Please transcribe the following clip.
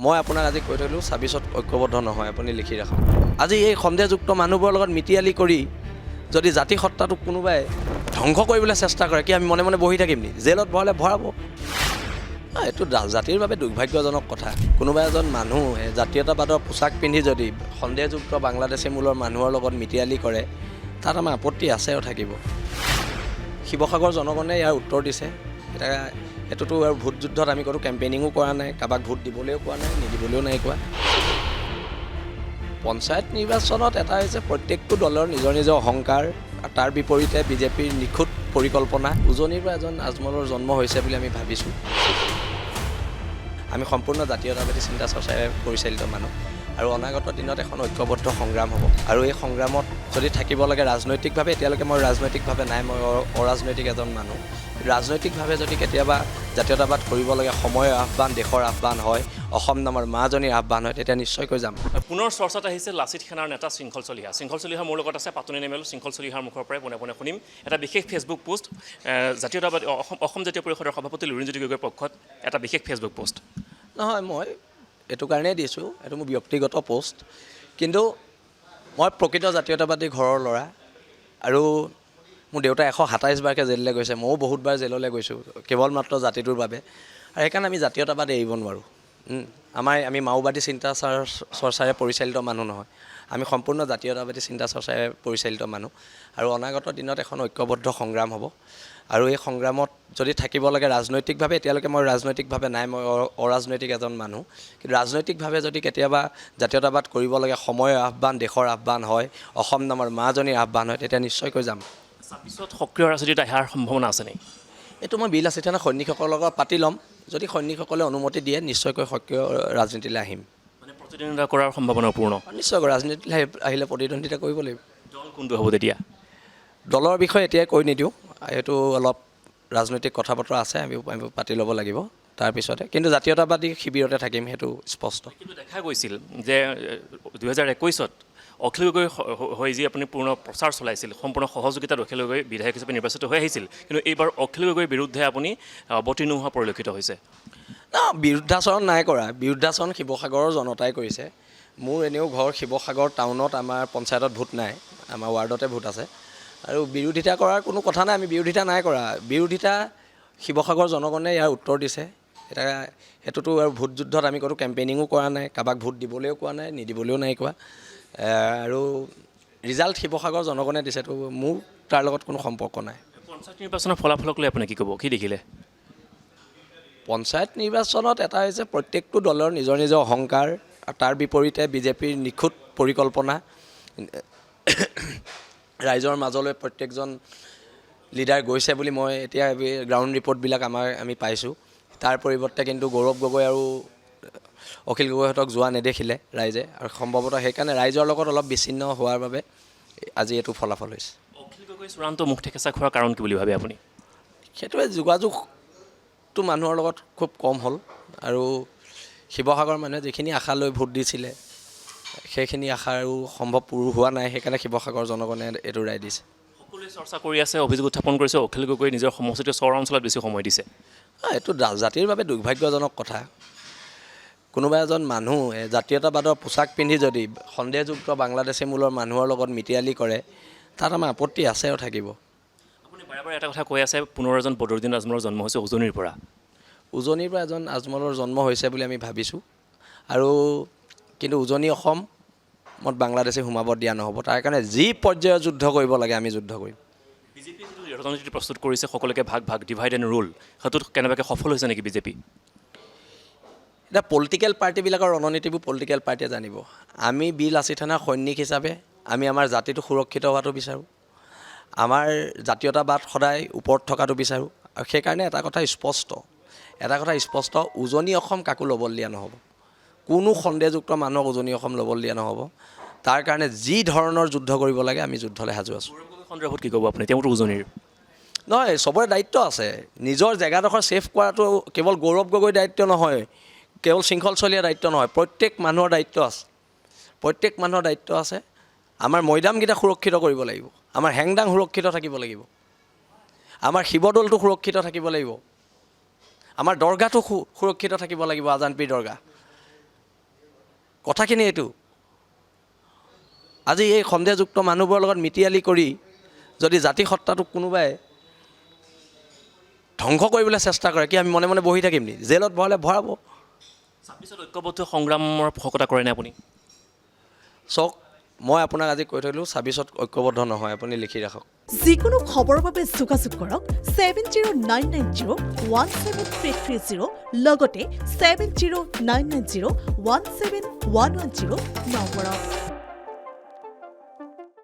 মই আপোনাক আজি কৈ থলোঁ ২৬ত ঐক্যবদ্ধ নহয়, আপুনি লিখি ৰাখক। আজি এই সন্দেহযুক্ত মানুহবোৰৰ লগত মিতিৰালি কৰি যদি জাতি সত্তাটোক কোনোবাই ধ্বংস কৰিবলৈ চেষ্টা কৰে, কি আমি মনে মনে বহি থাকিম নি? জেলত ভৰালে ভৰাব। এইটো জাতিৰ বাবে দুৰ্ভাগ্যজনক কথা। কোনোবা এজন মানুহ জাতীয়তাবাদৰ পোছাক পিন্ধি যদি সন্দেহযুক্ত বাংলাদেশী মূলৰ মানুহৰ লগত মিতিৰালি কৰে, তাত আমাৰ আপত্তি আছেও থাকিব। শিৱসাগৰ জনগণে ইয়াৰ উত্তৰ দিছে। এতিয়া এইটোতো আৰু ভোট যুদ্ধত আমি ক'তো কেম্পেইনিঙো কৰা নাই, কাৰোবাক ভোট দিবলৈও কোৱা নাই, নিদিবলৈও নাই কোৱা। পঞ্চায়ত নিৰ্বাচনত এটা হৈছে প্ৰত্যেকটো দলৰ নিজৰ নিজৰ অহংকাৰ, তাৰ বিপৰীতে বিজেপিৰ নিখুঁত পৰিকল্পনা। উজনিৰ পৰা এজন আজমলৰ জন্ম হৈছে বুলি আমি ভাবিছোঁ। আমি সম্পূৰ্ণ জাতীয়তাবাদী চিন্তা চৰ্চাৰে পৰিচালিত মানুহ আৰু অনাগত দিনত এখন ঐক্যবদ্ধ সংগ্ৰাম হ'ব। আৰু এই সংগ্ৰামত যদি থাকিব লাগে ৰাজনৈতিকভাৱে, এতিয়ালৈকে মই ৰাজনৈতিকভাৱে নাই, মই অৰাজনৈতিক এজন মানুহ। ৰাজনৈতিকভাৱে যদি কেতিয়াবা জাতীয়তাবাদ কৰিব লাগে, সময়ৰ আহ্বান, দেশৰ আহ্বান হয়, অসম নামৰ মাজনীৰ আহ্বান হয়, তেতিয়া নিশ্চয়কৈ যাম। পুনৰ চৰ্চাত আহিছে লাচিত সেনাৰ নেতা শৃংখল চলিহা। শৃংখল চলিহা মোৰ লগত আছে, পাতনি নেমেল শৃংখল চলিহাৰ মুখৰ পৰাই পোনে পোনে শুনিম। এটা বিশেষ ফেচবুক পোষ্ট, জাতীয়তাবাদী অসম জাতীয় পৰিষদৰ সভাপতি লুৰিণজ্যোতি গগৈৰ পক্ষত এটা বিশেষ ফেচবুক পোষ্ট। নহয়, মই এইটো কাৰণেই দিছোঁ, এইটো মোৰ ব্যক্তিগত পোষ্ট। কিন্তু মই প্ৰকৃত জাতীয়তাবাদী ঘৰৰ ল'ৰা আৰু মোৰ দেউতা ১২৭ বাৰকৈ জেললৈ গৈছে, ময়ো বহুতবাৰ জেললৈ গৈছোঁ কেৱল মাত্ৰ জাতিটোৰ বাবে। আৰু সেইকাৰণে আমি জাতীয়তাবাদ এৰিব নোৱাৰোঁ। আমি মাওবাদী চিন্তা চৰ্চাৰে পৰিচালিত মানুহ নহয়, আমি সম্পূৰ্ণ জাতীয়তাবাদী চিন্তা চৰ্চাৰে পৰিচালিত মানুহ। আৰু অনাগত দিনত এখন ঐক্যবদ্ধ সংগ্ৰাম হ'ব। আৰু এই সংগ্ৰামত যদি থাকিব লাগে ৰাজনৈতিকভাৱে, এতিয়ালৈকে মই ৰাজনৈতিকভাৱে নাই, মই অৰাজনৈতিক এজন মানুহ। কিন্তু ৰাজনৈতিকভাৱে যদি কেতিয়াবা জাতীয়তাবাদ কৰিব লাগে, সময়ৰ আহ্বান, দেশৰ আহ্বান হয়, অসম নামৰ মাজনীৰ আহ্বান হয়, তেতিয়া নিশ্চয়কৈ যাম। পিছত সক্ৰিয় ৰাজনীতিত অহাৰ সম্ভাৱনা আছে নেকি? এইটো মই বিল আছে থানা সৈনিকসকলৰ লগত পাতি ল'ম। যদি সৈনিকসকলে অনুমতি দিয়ে নিশ্চয়কৈ সক্ৰিয় ৰাজনীতিলৈ আহিম। মানে প্ৰতিদ্বন্দ্বিতা কৰাৰ সম্ভাৱনা পূৰ্ণ? নিশ্চয়কৈ ৰাজনীতিলৈ আহিলে প্ৰতিদ্বন্দ্বিতা কৰিব লাগিব। দল কোনটো হ'ব তেতিয়া? দলৰ বিষয়ে এতিয়াই কৈ নিদিওঁ, এইটো অলপ ৰাজনৈতিক কথা বতৰা আছে, আমি পাতি ল'ব লাগিব তাৰপিছতে। কিন্তু জাতীয়তাবাদী শিবিৰতে থাকিম, সেইটো স্পষ্ট। কিন্তু দেখা গৈছিল যে ২০২১ত অখিল গগৈ হৈ যি আপুনি পূৰ্ণ প্ৰচাৰ চলাইছিল, সম্পূৰ্ণ সহযোগিতাত অখিল গগৈ বিধায়ক হিচাপে নিৰ্বাচিত হৈ আহিছিল, কিন্তু এইবাৰ অখিল গগৈৰ বিৰুদ্ধে আপুনি অৱতীৰ্ণ হোৱা পৰিলক্ষিত হৈছে। বিৰুদ্ধাচৰণ নাই কৰা, বিৰুদ্ধাচৰণ শিৱসাগৰৰ জনতাই কৰিছে। মোৰ এনেও ঘৰ শিৱসাগৰ টাউনত, আমাৰ পঞ্চায়তত ভোট নাই, আমাৰ ৱাৰ্ডতে ভোট আছে। আৰু বিৰোধিতা কৰাৰ কোনো কথা নাই, আমি বিৰোধিতা নাই কৰা। বিৰোধিতা শিৱসাগৰ জনগণে ইয়াৰ উত্তৰ দিছে। এতিয়া সেইটোতো আৰু ভোট যুদ্ধত আমি ক'তো কেম্পেইনিঙো কৰা নাই, কাৰোবাক ভোট দিবলৈও কোৱা নাই, নিদিবলৈও নাই কোৱা। আৰু ৰিজাল্ট শিৱসাগৰ জনগণে দিছেতো, মোৰ তাৰ লগত কোনো সম্পৰ্ক নাই। পঞ্চায়ত নিৰ্বাচনৰ ফলাফলক লৈ আপুনি কি ক'ব, কি দেখিলে? পঞ্চায়ত নিৰ্বাচনত এটা হৈছে প্ৰত্যেকটো দলৰ নিজৰ নিজৰ অহংকাৰ, তাৰ বিপৰীতে বিজেপিৰ নিখুঁত পৰিকল্পনা। ৰাইজৰ মাজলৈ প্ৰত্যেকজন লিডাৰ গৈছে বুলি মই এতিয়া গ্ৰাউণ্ড ৰিপৰ্টবিলাক আমি পাইছোঁ। তাৰ পৰিৱৰ্তে কিন্তু গৌৰৱ গগৈ আৰু অখিল গগৈহঁতক যোৱা নেদেখিলে ৰাইজে, আৰু সম্ভৱতঃ সেইকাৰণে ৰাইজৰ লগত অলপ বিচ্ছিন্ন হোৱাৰ বাবে আজি এইটো ফলাফল হৈছে। অখিল গগৈ চূড়ান্ত মুখ ঠেকেচা খোৱাৰ কাৰণ কি বুলি ভাবে আপুনি? সেইটোৱে যোগাযোগটো মানুহৰ লগত খুব কম হ'ল, আৰু শিৱসাগৰ মানুহে যিখিনি আশা লৈ ভোট দিছিলে সেইখিনি আশা আৰু সম্ভৱ পূৰ হোৱা নাই, সেইকাৰণে শিৱসাগৰ জনগণে এইটো ৰায় দিছে। সকলোৱে চৰ্চা কৰি আছে, অভিযোগ উত্থাপন কৰিছে অখিল গগৈ নিজৰ সমষ্টিটো চহৰ অঞ্চলত বেছি সময় দিছে। এইটো জাতিৰ বাবে দুৰ্ভাগ্যজনক কথা। কোনোবা এজন মানুহ জাতীয়তাবাদৰ পোছাক পিন্ধি যদি সন্দেহযুক্ত বাংলাদেশী মূলৰ মানুহৰ লগত মিতিৰালি কৰে, তাত আমাৰ আপত্তি আছেও থাকিব। আপুনি বাৰে বাৰে এটা কথা কৈ আছে, পুনৰ এজন বদৰুদ্দিন আজমলৰ জন্ম হৈছে উজনিৰ পৰা। উজনিৰ পৰা এজন আজমলৰ জন্ম হৈছে বুলি আমি ভাবিছোঁ। আৰু কিন্তু উজনি অসমত বাংলাদেশে সোমাব দিয়া নহ'ব। তাৰ কাৰণে যি পৰ্যায়ৰ যুদ্ধ কৰিব লাগে আমি যুদ্ধ কৰিম। বিজেপিয়ে যিটো ৰণনীতি প্ৰস্তুত কৰিছে, সকলোকে ভাগ ভাগ, ডিভাইড এণ্ড ৰুল, সেইটোত কেনেবাকৈ সফল হৈছে নেকি বিজেপি? এতিয়া পলিটিকেল পাৰ্টিবিলাকৰ ৰণনীতিবোৰ পলিটিকেল পাৰ্টিয়ে জানিব। আমি বিল আছি থানাৰ সৈনিক হিচাপে আমি আমাৰ জাতিটো সুৰক্ষিত হোৱাটো বিচাৰোঁ, আমাৰ জাতীয়তাবাদ সদায় ওপৰত থকাটো বিচাৰোঁ। আৰু সেইকাৰণে এটা কথা স্পষ্ট, উজনি অসম কাকো ল'বলৈ দিয়া নহ'ব। কোনো সন্দেহযুক্ত মানুহক উজনি অসম ল'বলৈ দিয়া নহ'ব। তাৰ কাৰণে যি ধৰণৰ যুদ্ধ কৰিব লাগে আমি যুদ্ধলৈ সাজু আছোঁ। সন্দৰ্ভত কি ক'ব আপুনি? তেওঁতো উজনিৰ নহয়, চবৰে দায়িত্ব আছে। নিজৰ জেগাডোখৰ ছেফ কৰাটো কেৱল গৌৰৱ গগৈৰ দায়িত্ব নহয়, কেৱল শৃংখল চলিহাৰ দায়িত্ব নহয়, প্ৰত্যেক মানুহৰ দায়িত্ব আছে। প্ৰত্যেক মানুহৰ দায়িত্ব আছে। আমাৰ মৈদামকেইটা সুৰক্ষিত কৰিব লাগিব, আমাৰ হেংদাং সুৰক্ষিত থাকিব লাগিব, আমাৰ শিৱদৌলটো সুৰক্ষিত থাকিব লাগিব, আমাৰ দৰগাহটো সুৰক্ষিত থাকিব লাগিব, আজানপীৰ দৰগাহ। কথাখিনি এইটো আজি এই সন্দেহযুক্ত মানুহবোৰৰ লগত মিতিৰালি কৰি যদি জাতি সত্তাটোক কোনোবাই ধ্বংস কৰিবলৈ চেষ্টা কৰে কি আমি মনে মনে বহি থাকিম নি জেলত ভৰালে ভৰাব 26ত ঐক্যবদ্ধ সংগ্ৰামৰ পোষকতা কৰে নে আপুনি চাওক মই আপোনাক আজি কৈ থলোঁ 26ত ঐক্যবদ্ধ নহয় আপুনি লিখি ৰাখক যিকোনো খবৰৰ বাবে যোগাযোগ কৰক 7099017330 লগতে 7099017110 নম্বৰত